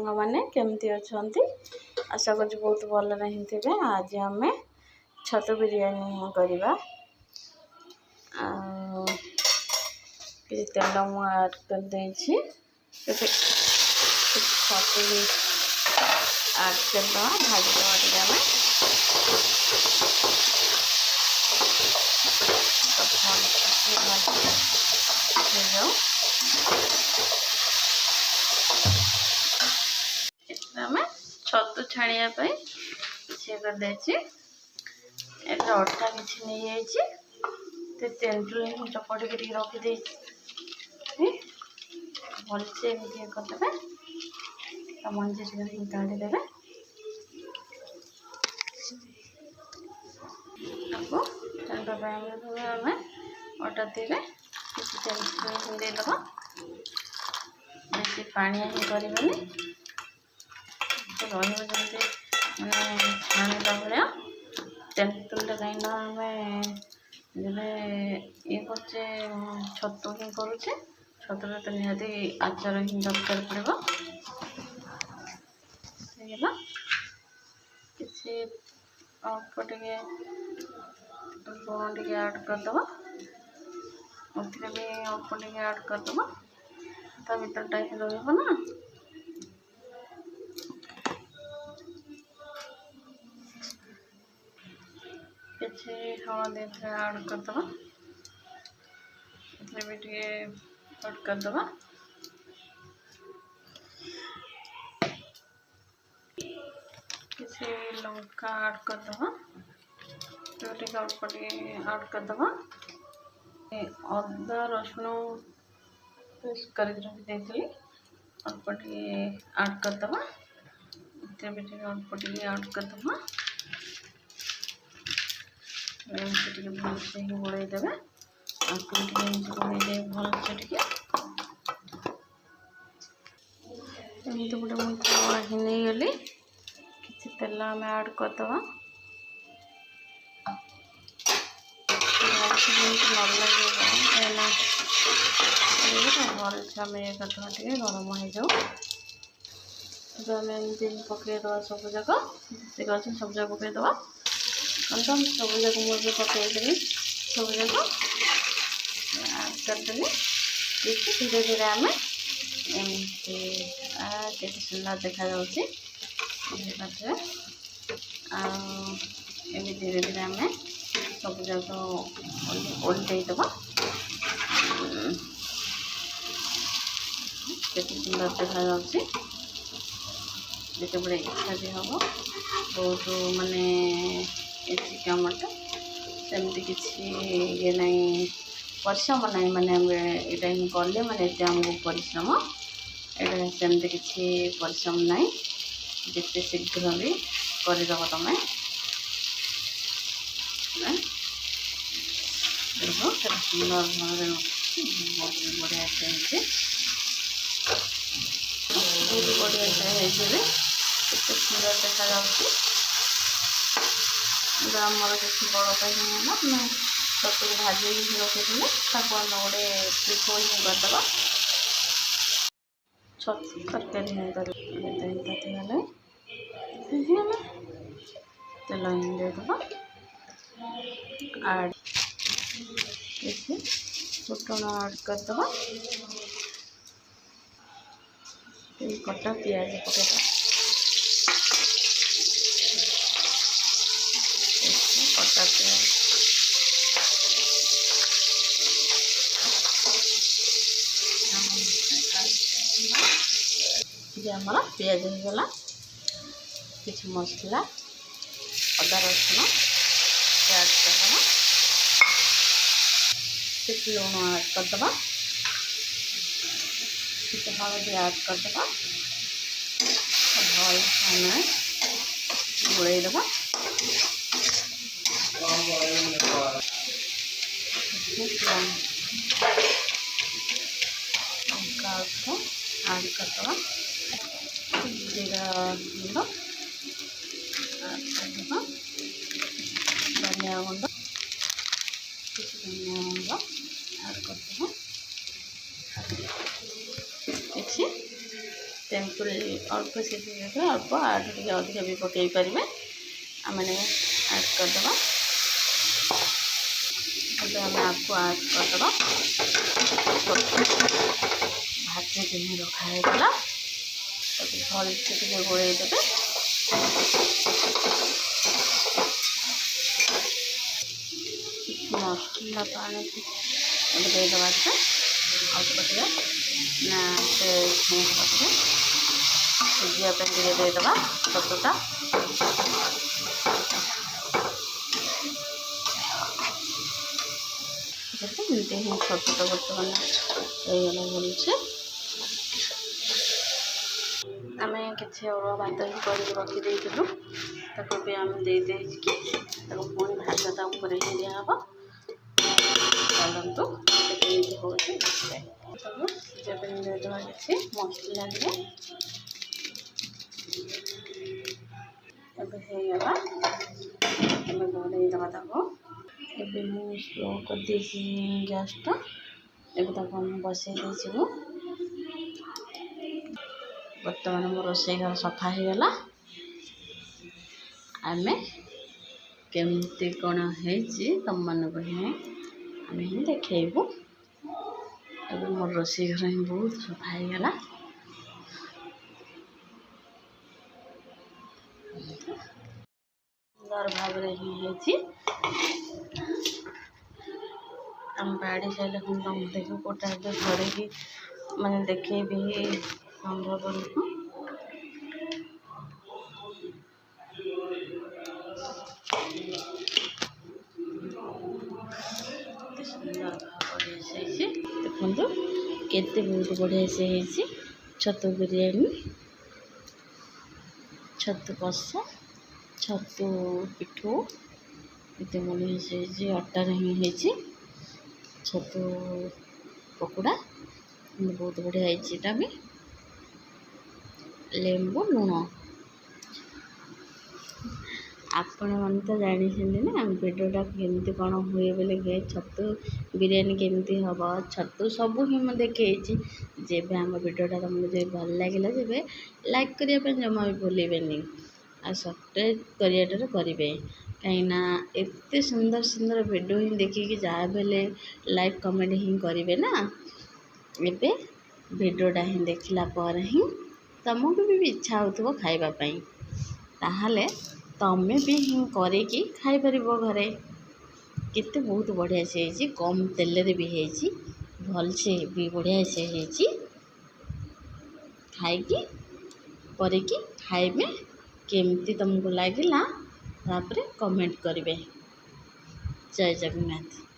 ସାଙ୍ଗମାନେ କେମିତି ଅଛନ୍ତି? ଆଶା କରୁଛି ବହୁତ ଭଲରେ ହିଁ ଥିବେ। ଆଜି ଆମେ ଛତୁ ବିରିୟାନୀ କରିବା। ଆଉ କିଛି ତେଲ ମୁଁ ଆଡ଼୍ କରିଦେଇଛି। ଛତୁ ବି ଆଡ଼୍ କରିଦେବା, ଭାଜିଦେବା ଟିକେ ଆମେ। ଆମେ ଛତୁ ଛାଣିବା ପାଇଁ କିଛି କରିଦେଇଛି। ଏଥିରେ ଅଟା କିଛି ନେଇଯାଇଛି, ତେନ୍ତୁଳି ଚକଟିକି ଟିକେ ରଖିଦେଇଛି। ଭଲସେ ଏମିତି କରିଦେବେ, ତା ମଞ୍ଜି ଟିକେ କାଢ଼ିଦେବେ। ତାକୁ ଛାଣିବା ପାଇଁ ଆମେ ଅଟା ଦେଲେ କିଛି ତେନ୍ତୁଳି ଦେଇଦେବା। ବେଶୀ ପାଣିଆ ହିଁ କରିବେନି, ରହିବ ଯେମିତି ମାନେ ଛାଣିଲା ଭଳିଆ। ତେନ୍ତୁଳିଟା କାହିଁକିନା ଆମେ ଯେବେ ଇଏ କରୁଛେ, ଛତୁ ହିଁ କରୁଛେ, ଛତୁରେ ତ ନିହାତି ଆଚାର ହିଁ ଦରକାର ପଡ଼ିବ। ହେଇଗଲା, କିଛି ଅଳ୍ପ ଟିକେ ଲୁଣ ଟିକେ ଆଡ଼୍ କରିଦେବା। ଏଥିରେ ବି ଅଳ୍ପ ଟିକେ ଆଡ଼୍ କରିଦେବା, ତା ଭିତରଟା ହିଁ ରହିବ ନା। କିଛି ହଳଦୀ ଏଥିରେ ଆଡ଼୍ କରିଦେବା, ଏଥିରେ ବି ଟିକେ ଆଡ଼୍ କରିଦେବା। କିଛି ଲଙ୍କା ଆଡ଼୍ କରିଦେବା, ଟିକେ ଅଳ୍ପ ଟିକେ ଆଡ଼୍ କରିଦେବା। ଅଦା ରସୁଣ ପେଷ୍ଟ କରିକି ରଖିଦେଇଥିଲି, ଅଳ୍ପ ଟିକେ ଆଡ଼୍ କରିଦେବା। ଏଥିରେ ବି ଟିକେ ଅଳ୍ପ ଟିକେ ଆଡ଼୍ କରିଦେବା। ଏମିତି ଟିକେ ଭଲସେ ହିଁ ଗୋଳେଇ ଦେବେ। ଆକୁ ଟିକେ ଏମିତି ଗୋଳେଇ ଦେବେ ଭଲସେ ଟିକେ। ଏମିତି ଗୋଟେ ମୁଁ ତାୱା ହିଁ ନେଇଗଲି, କିଛି ତେଲ ଆମେ ଆଡ଼୍ କରିଦେବା। ଯେମିତି ନ ଲାଗିବ, କାହିଁକିନା ଭଲସେ ଆମେ ଇଏ କରିଦେବା, ଟିକେ ଗରମ ହେଇଯାଉ। ଆମେ ଏମିତି ପକାଇଦେବା ସବୁଯାକ, ଯେତିକି ଅଛି ସବୁଯାକ ପକାଇଦେବା। ତ ସବୁଯାକ ମୁଁ ବି ପକାଇଦେଲି, ସବୁଯାକ ଆଡ଼୍ କରିଦେଲି। ଧୀରେ ଧୀରେ ଆମେ ଏମିତି କେତେ ସୁନ୍ଦର ଦେଖାଯାଉଛି ବୁଝିପାରୁଥିବେ। ଆଉ ଏମିତି ଧୀରେ ଧୀରେ ଆମେ ସବୁଯାକ ଓଲଟେଇଦେବା। କେତେ ସୁନ୍ଦର ଦେଖାଯାଉଛି। ଯେତେବେଳେ ଇଚ୍ଛା ବି ହେବ, ବହୁତ ମାନେ ଏଠି କାମଟା ସେମିତି କିଛି ଇଏ ନାହିଁ, ପରିଶ୍ରମ ନାହିଁ। ମାନେ ଆମେ ଏଇଟା ହିଁ କଲେ ମାନେ ଏତେ ଆମକୁ ପରିଶ୍ରମ, ଏଇଟା ସେମିତି କିଛି ପରିଶ୍ରମ ନାହିଁ। ଯେତେ ଶୀଘ୍ର ବି କରିଦେବ ତମେ। ଦେଖ କେତେ ସୁନ୍ଦର ଭାବରେ ବହୁତ ବଢ଼ିଆ ହେଇଛି, ବହୁତ ବଢ଼ିଆ ହେଇଛି ବି, କେତେ ସୁନ୍ଦର ଦେଖାଯାଉଛି। ଆମର କିଛି ବଡ଼ ପାଇଁ ହେଲା, ଆମେ ଛତୁକୁ ଭାଜିକି ରଖିଥିଲେ, ତାକୁ ଆମେ ଗୋଟେ ପିଠଉ ହିଁ କରିଦେବା। ଛତୁ ତରକାରୀ ହିଁ ତାତିଗଲେ ହେଇଗଲା, ତେଲ ହିଁ ଦେଇଦେବା। କିଛି ଫୁଟଣ ଆଡ଼୍ କରିଦେବା, କଟା ପିଆଜ ପକାଇଦେବା। କଟା ପିଆଜ ଆମର ପିଆଜ ହେଇଗଲା, କିଛି ମସଲା ଅଦା ରସୁଣ ଆଡ଼୍ କରିଦେବା, କିଛି ଲୁଣ ଆଡ଼୍ କରିଦେବା, କିଛି ହଳଦୀ ଆଡ଼୍ କରିଦେବା। ଭଲସେ ଆମେ ଗୋଳେଇଦେବା। ଲଙ୍କା ଆଡ଼୍ କରିଦେବା, ଜିରା ଗୁଣ୍ଡ ଆଡ଼୍ କରିଦେବା, ଧନିଆ ଗୁଣ୍ଡ, କିଛି ଧନିଆ ଗୁଣ୍ଡ ଆଡ଼୍ କରିଦେବା, କିଛି ତେନ୍ତୁଳି ଅଳ୍ପ ସିଝି ଯାଇଥିଲେ ଅଳ୍ପ ଆଠୁ ଟିକେ ଅଧିକା ବି ପକାଇ ପାରିବେ। ଆମେ ଆଡ଼୍ କରିଦେବା। ଏବେ ଆମେ ଆକୁ ଆଡ଼୍ କରିଦେବା। ଭାଜି ଦିନ ରଖା ହେଇଗଲା, ତାକୁ ଭଲସେ ଟିକେ ଗୋଳେଇ ଦେବେ। ମସଲା ପାଣି ଏବେ ଦେଇଦେବା ଟିକେ ଅଳ୍ପ ଟିକେ ନା ସେ ସିଝିବା ପାଇଁ ଟିକେ ଦେଇଦେବା ଛତୁଟା। ଏମିତି ହିଁ ଛତୁଟା ବର୍ତ୍ତମାନ ହେଇଗଲା ଭଲସେ। ଆମେ କିଛି ଅରୁଆ ଭାତ ହିଁ କରିକି ରଖିଦେଇଥିଲୁ, ତାକୁ ବି ଆମେ ଦେଇକି ତାକୁ ପୁଣି ଭାତ ତା ଉପରେ ହିଁ ଦିଆହେବ। ଚାଲନ୍ତୁ କେମିତି ହେଉଛି ଦେଖିବେ। ତାକୁ ସିଝା ପାଇଁ ଦେଇଦେବା କିଛି ମସଲା ଟିକେ। ଏବେ ହେଇଗଲା, ଆମେ ଘୋଡ଼େଇଦେବା ତାକୁ। ଏବେ ମୁଁ ସ୍ଲୋ କରିଦେଇଛି ଗ୍ୟାସ୍ଟା। ଏବେ ତାକୁ ଆମେ ବସେଇ ଦେଇଯିବୁ। ବର୍ତ୍ତମାନ ମୋ ରୋଷେଇ ଘର ସଫା ହେଇଗଲା। ଆମେ କେମିତି କ'ଣ ହେଇଛି ତମମାନଙ୍କୁ ହିଁ ଆମେ ହିଁ ଦେଖେଇବୁ। ଏବେ ମୋ ରୋଷେଇ ଘର ହିଁ ବହୁତ ସଫା ହେଇଗଲା। ସୁନ୍ଦର ଭାବରେ ହିଁ ହେଇଛି। ଆମେ ବାଡ଼ି ସାଇଲେ ହିଁ ତମକୁ ଦେଖି କୋଟା ଏବେ ଘୋଡ଼େଇକି ମାନେ ଦେଖେଇବି ସମ୍ଭବ ନୁହଁ। କେତେ ସୁନ୍ଦର ଭାବରେ ହେଇଛି ଦେଖନ୍ତୁ, କେତେ ବହୁତ ବଢ଼ିଆ ସେ ହେଇଛି। ଛତୁ ବିରିୟାନୀ, ଛତୁ କଷା, ଛତୁ ପିଠଉ କେତେ ବଢ଼ିଆ ସେ ହେଇଛି। ଅଟାରେ ହିଁ ହେଇଛି। ଛତୁ ପକୋଡ଼ା ବହୁତ ବଢ଼ିଆ ହେଇଛି। ଏଇଟା ବି ଲେମ୍ବୁ ଲୁଣ। ଆପଣମାନେ ତ ଜାଣିଛନ୍ତି ନା ଭିଡ଼ିଓଟା କେମିତି କ'ଣ ହୁଏ ବୋଲି। ଛତୁ ବିରିୟାନୀ କେମିତି ହେବ, ଛତୁ ସବୁ ହିଁ ମୁଁ ଦେଖେଇଛି। ଯେବେ ଆମ ଭିଡ଼ିଓଟା ତମକୁ ଯଦି ଭଲ ଲାଗିଲା ଯେବେ ଲାଇକ୍ କରିବା ପାଇଁ ଜମା ବି ଭୁଲିବେନି, ଆଉ ସବସ୍କ୍ରାଇବ୍ କରିବାଟା କରିବେ। କାହିଁକିନା ଏତେ ସୁନ୍ଦର ସୁନ୍ଦର ଭିଡ଼ିଓ ହିଁ ଦେଖିକି ଯାହା ବି ହେଲେ ଲାଇକ୍ କମେଣ୍ଟ ହିଁ କରିବେ ନା। ଏବେ ଭିଡ଼ିଓଟା ହିଁ ଦେଖିଲା ପରେ ହିଁ ତମକୁ ବି ଇଚ୍ଛା ହେଉଥିବ ଖାଇବା ପାଇଁ, ତାହେଲେ ତମେ ବି ହିଁ କରିକି ଖାଇପାରିବ ଘରେ। କେତେ ବହୁତ ବଢ଼ିଆ ସେ ହେଇଛି, କମ୍ ତେଲରେ ବି ହେଇଛି, ଭଲସେ ବି ବଢ଼ିଆ ସେ ହେଇଛି। ଖାଇକି କରିକି ଖାଇବେ, କେମିତି ତମକୁ ଲାଗିଲା ତାପରେ କମେଣ୍ଟ କରିବେ। ଜୟ ଜଗନ୍ନାଥ।